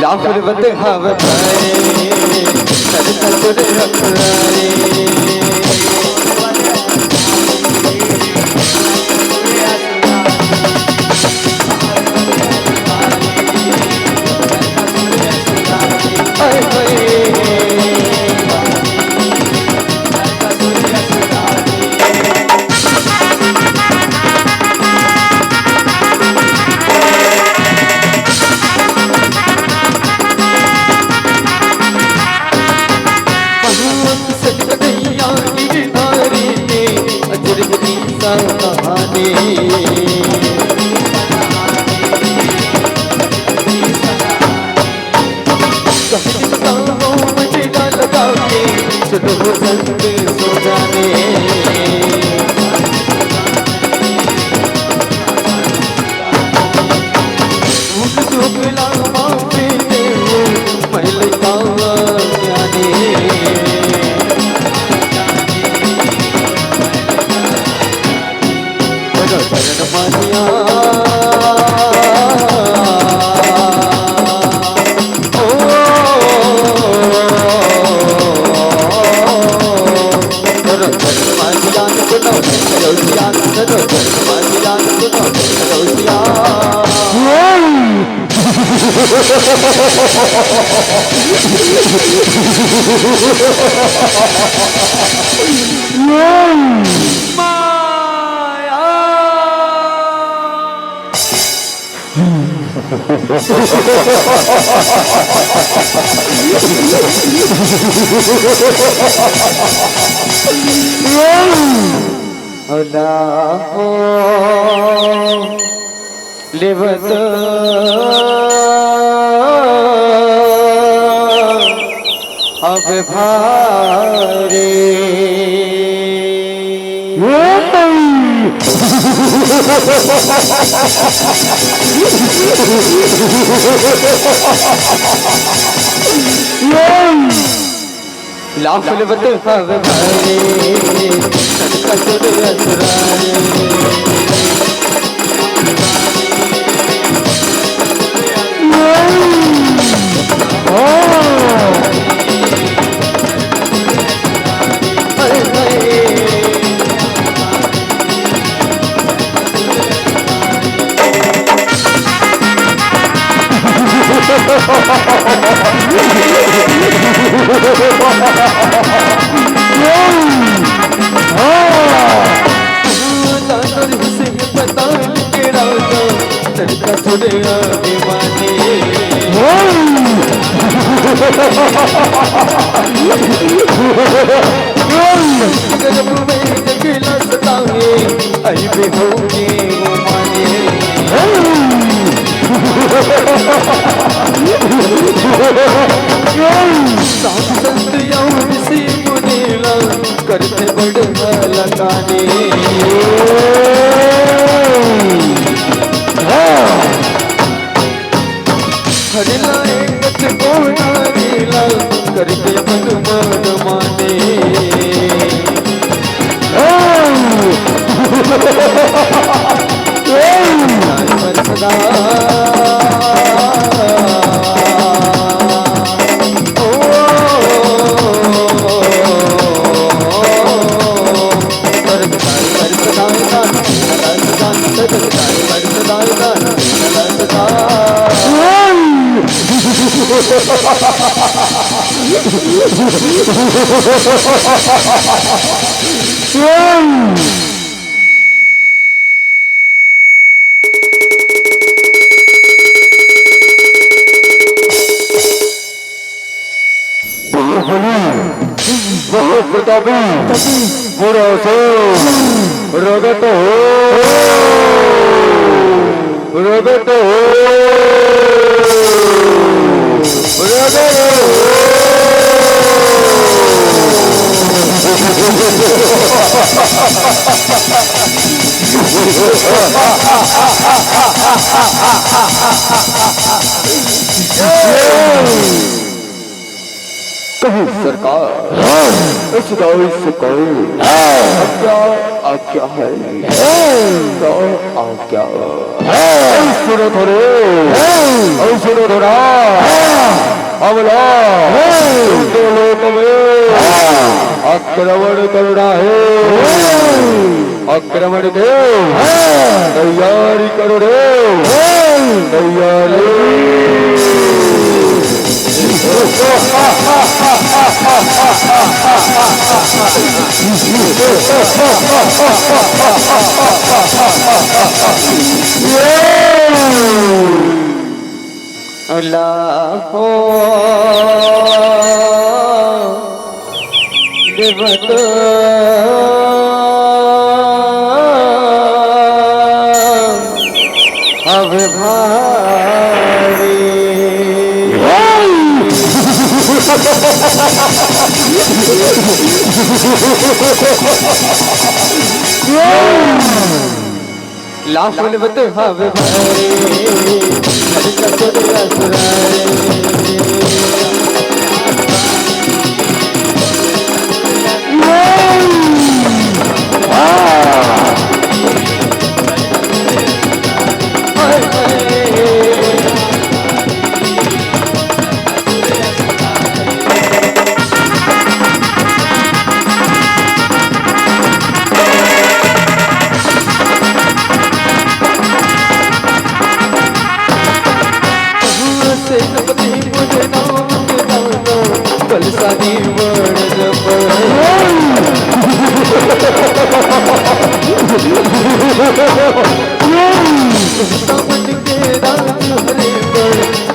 लाफुरवत हव भारे सर ससुर रखवारे लिवत अब भारे लाफ लिवत अब भारे ससुर रखवारे करते बड़ लगाने हरे लाए कच को नारीला करके मन मन माने पर सदा प्रतापी बुरा सो रगत हो रगत हो रगत कहीं सरकार इस दाई से कोई आज्ञा है तो आज्ञा सुनो थोड़े सुनो थोड़ा हमला दो लोग में आक्रमण करना है आक्रमण के तैयारी करो रे तैयारी अल्लाह हो देवत अब भारी लाख बत हवे भारे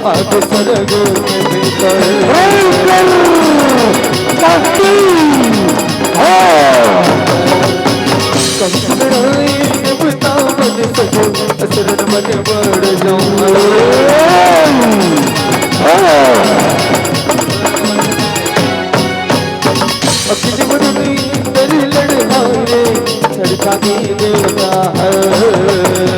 आगे सरग में भीतर बता बन सको असरन मन बढ़ जाऊं अखिल बदली तेरी लड़ाई सड़का की देवता है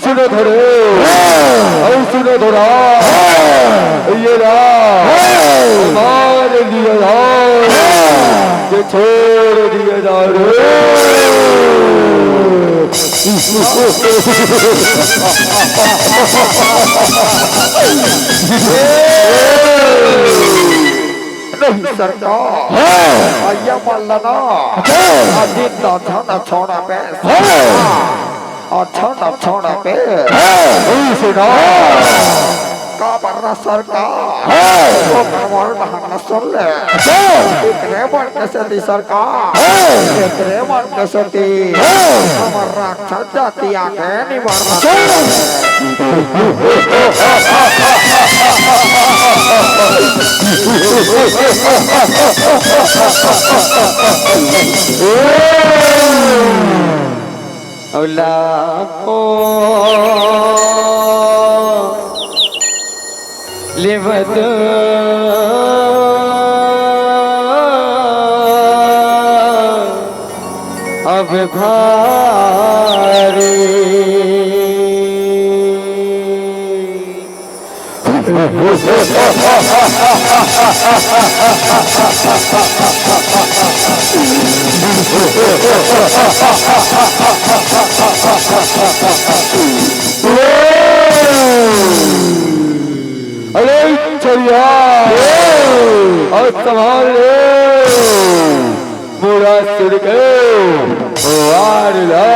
सुनो धरे सुनो धरा ये मार दिया ये छोड़ दिया जा नहीं सरकार आया मल्लना अजीत दादा न छोड़ा पे अच्छा न छोड़ा पे सुना का बरना सरकार तो परवार बहाना सुन ले इतने मन कसती सरकार इतने मन कसती हमार राक्षस जाति आके निवारना अल्लाह को लेवत अब भारी अरे चलिया और संभाल ले बुरा सिर के वार ला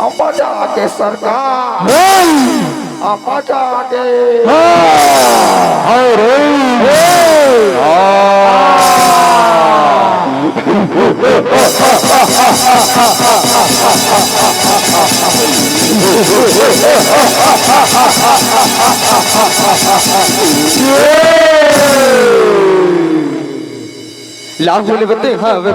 अब जाके सरकार अब जाके लाभ बोले बते हाँ वे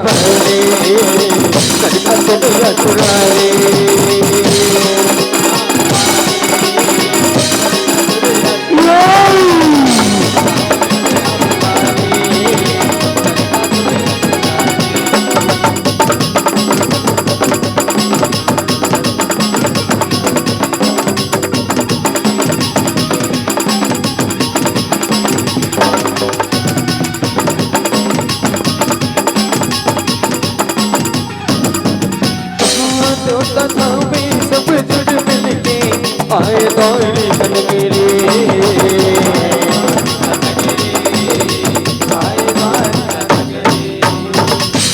आए दौड़ी बन मेरे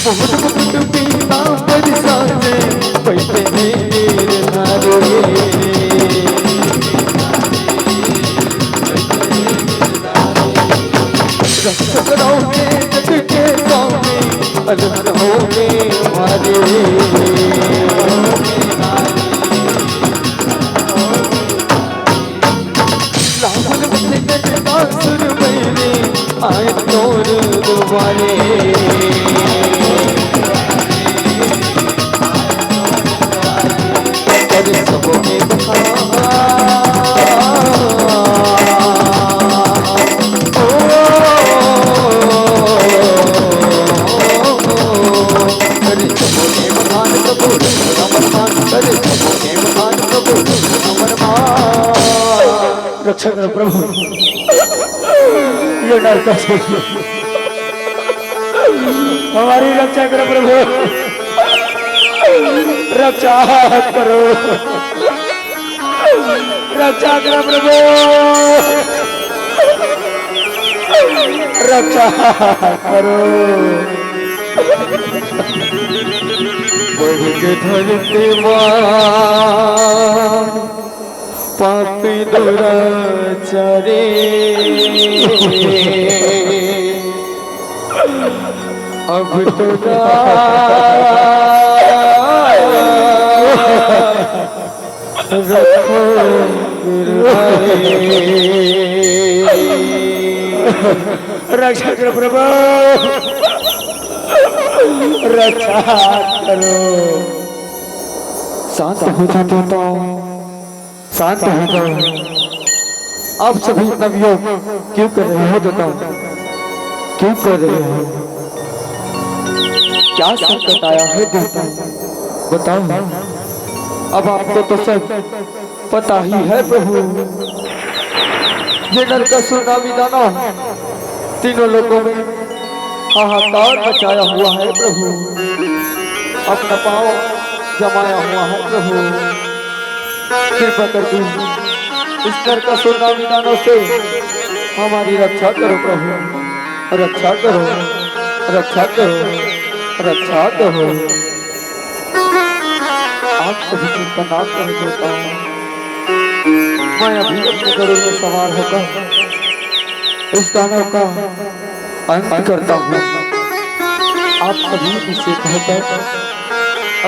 बहुत बहुत पीना बरसाने बैठे मेरे नारे रक्षक रहोगे जग के सामने अलग रहोगे हमारे सुर मेरे आए तोर दुबारे तेरे सबों में रक्षा करो प्रभु ये डर का सोचिए हमारी रक्षा करो प्रभु रक्षा करो रक्षा करो प्रभु रक्षा करो के धरती मां पापी दुराचारी अब तो रखो रक्षा करो प्रभु रक्षा करो शांत हो जाता शांत हो जाओ आप सभी नवियों क्यों कर रहे हो बताओ क्यों कर रहे हो क्या संकट आया है देवता बताओ अब आपको तो सब पता ही है प्रभु ये नरकासुर नामी दानव तीनों लोगों में हाहाकार मचाया हुआ है प्रभु अपना पांव जमाया हुआ है प्रभु कृपा करके इस नरकासुर नामी दानव से हमारी रक्षा करो प्रभु रक्षा करो रक्षा करो रक्षा करो आप सभी चिंता ना कर देता हूँ। मैं अभी अपने गरुड़ में सवार होकर इस दानव का अंत करता हूँ। आप सभी मुझसे कहकर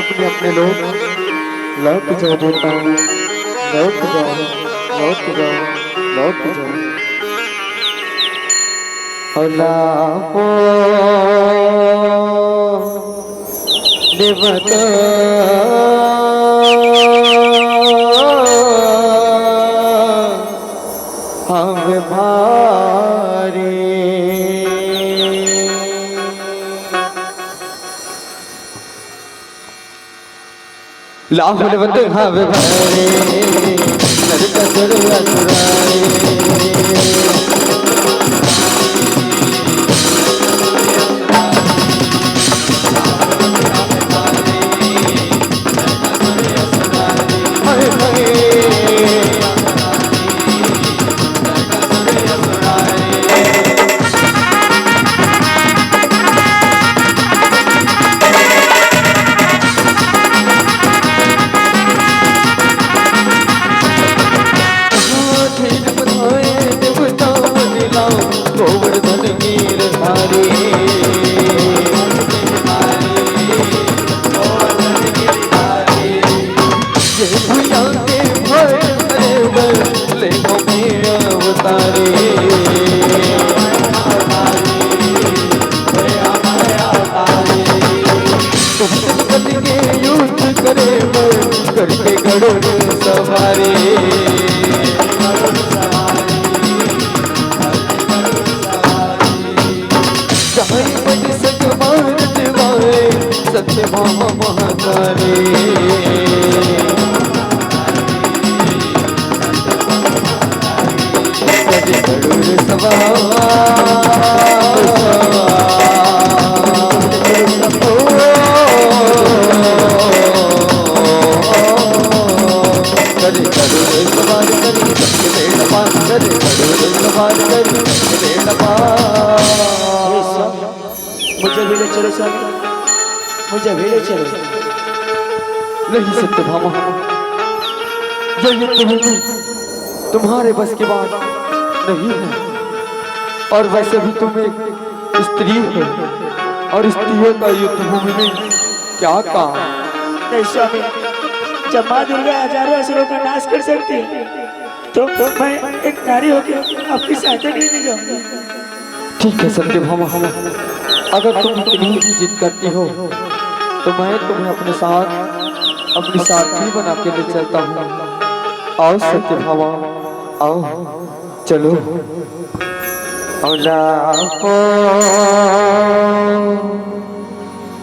अपने अपने लोग लौट जाओ बेटा, लौट जाओ, लौट जाओ, लौट जाओ। अल्लाह देवता हम भारी लाहुल वत हम भारी नरकसुर असुराए करके गरुड़ सवारी जाए बज सक मारत वाले सत्य महातारे गरुड़ सवार मुझे भी ले चलो स्वामी, मुझे भी ले चलो। नहीं सत्यभामा, यह युद्ध तुम्हारे बस की बात नहीं है। और वैसे भी तुम एक स्त्री हो और स्त्रियों का युद्ध भूमि में क्या काम? नहीं स्वामी, जब माँ दुर्गा हजारों असुरों का नाश कर सकती है तो मैं एक नारी होकर आपकी सहायता नहीं जाऊंगी। ठीक है सत्यभामा, अगर तुम इतनी ही जिद करती हो तो मैं तुम्हें अपने साथ अपनी साथी बना के ले चलता हूँ। आओ सत्यभामा, आओ चलो।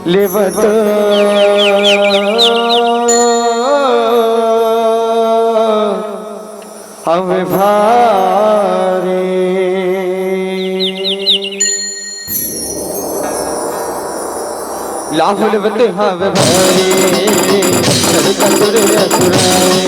लेवत हमें भारे लाहुल वत हमें भारे नरकसुर असुराए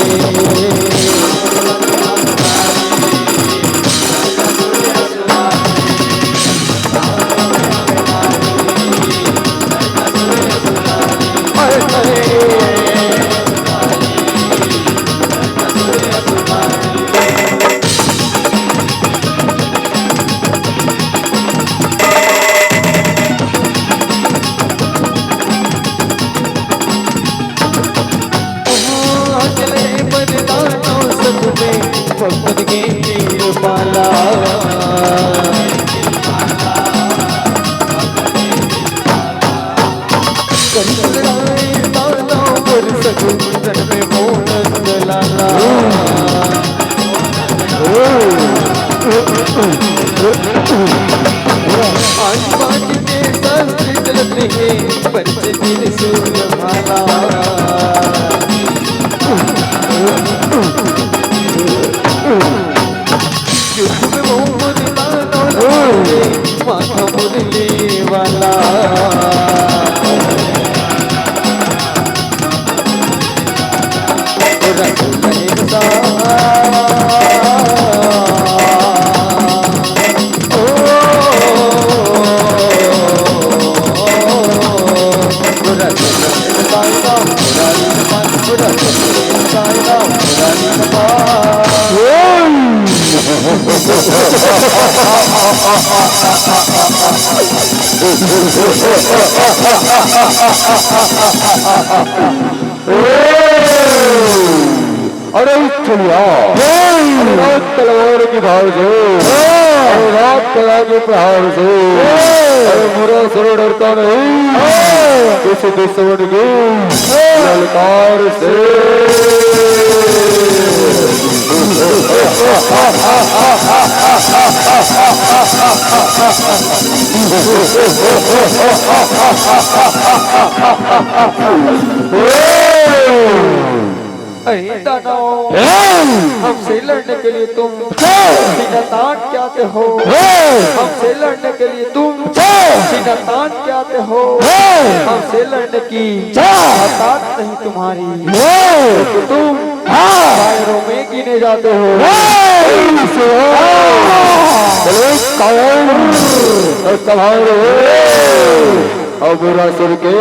अरे चलिया रात तलवार की धार से रात कला के प्रहार से अरे मुरा सरो डरता नहीं किसी दुश्मन की ललकार से अरे दानव, हमसे लड़ने के लिए तुम सीना तान के आते हो। हमसे लड़ने के लिए तुम सीना तान के आते हो। हमसे लड़ने की ताकत नहीं तुम्हारी, तो तुम शायरों में गिने जाते हो। अब रसुल के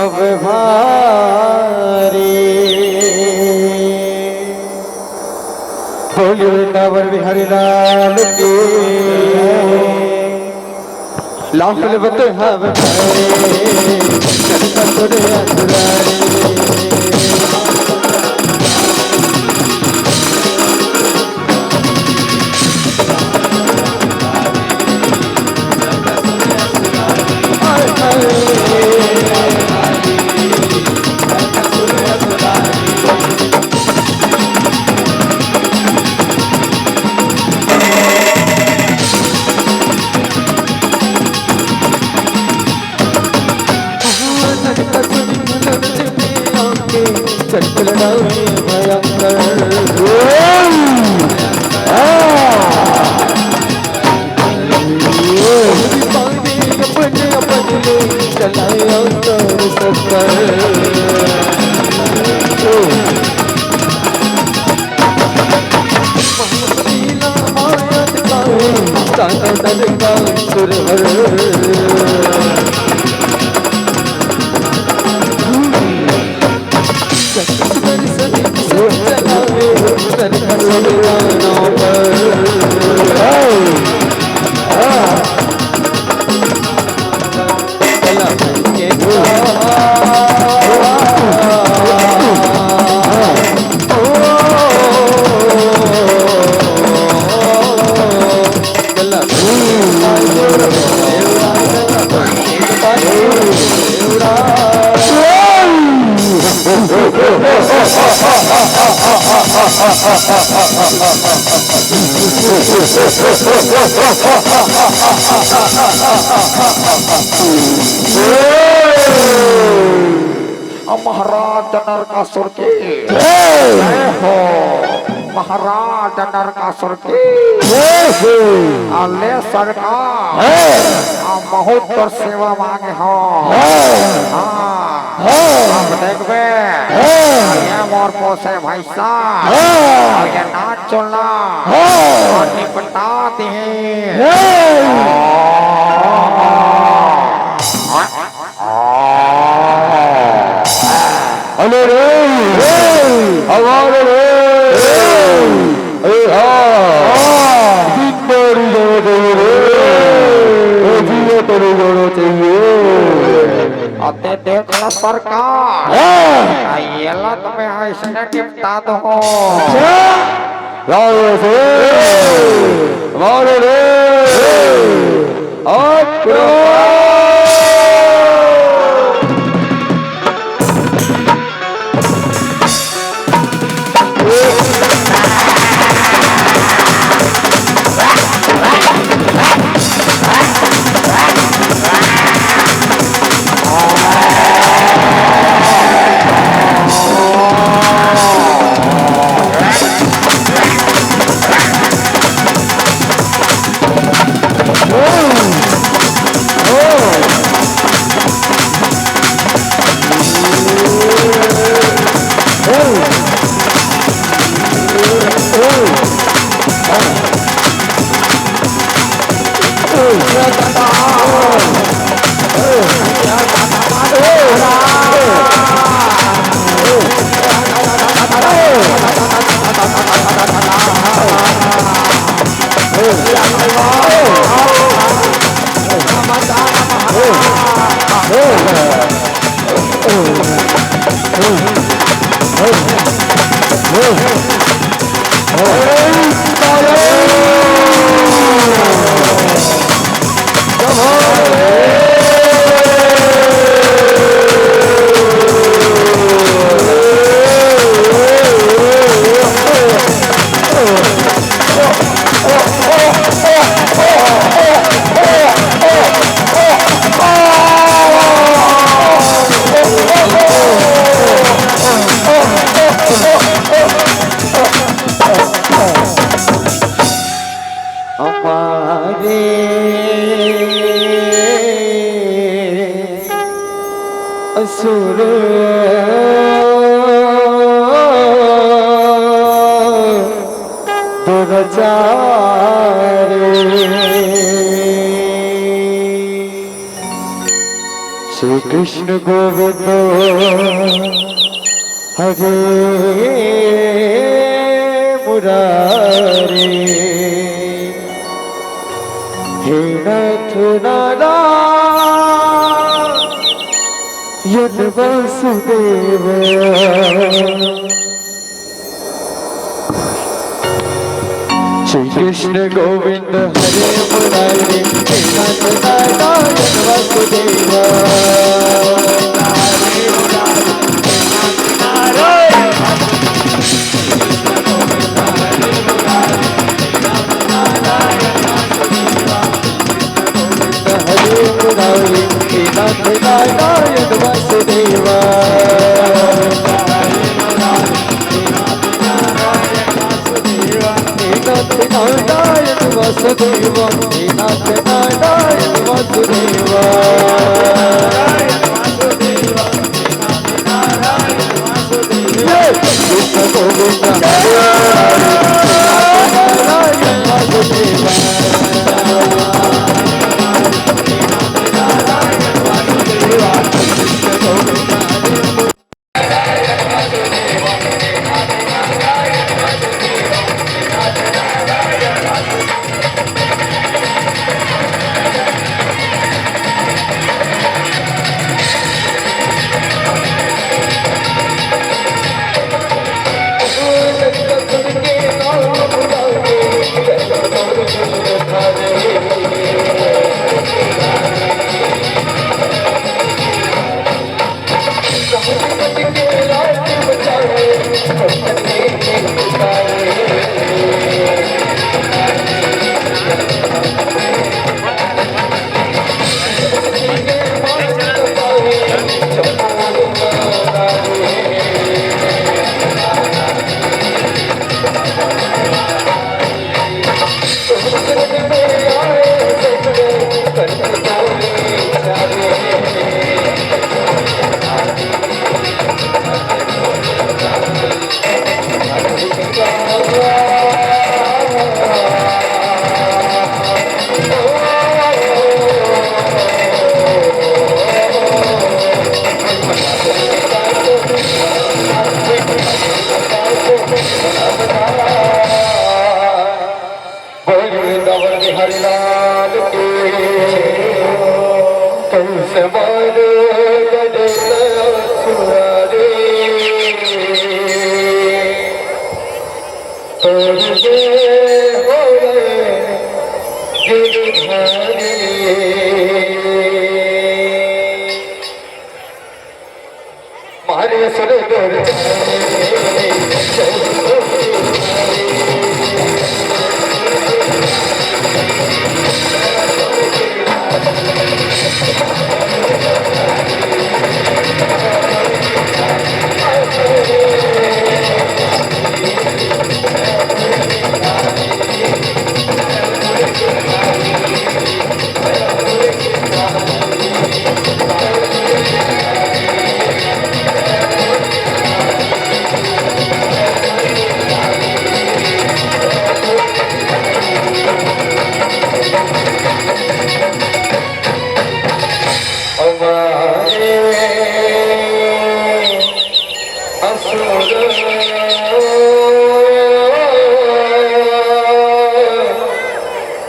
अब भारी बोलिए वृंदावन बिहारी लाल के लाफल बत हव महाराज नरकासुर की जय हो। महाराज नरकासुर की अल्ले सरकार बहुत तो सेवा मांगे हो। अब देखबे ये मोर पोसे भैसा और ये नाच चलना और निपटा दिए। अरे रे हमारे रे जिंदगी जियो तेरी जोड़ो चाहिए। अते देख लो सरकार ये लत में ऐसे निपटा दो। हमारे रे असुर दुराचारे श्री कृष्ण गोविंद हरे मुरारी हे नाथ नारायण वासुदेव श्री कृष्ण गोविंद हरे मुरारी हे नाथ नारायण वासुदेव नाथ नारायण वासुदेव नाथ नारायण वासुदेव नाथ नारायण वासुदेव कृष्ण गोविंद नारायण वासुदेव चले सुर दूर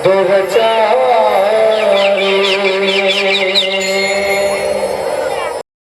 दो रचा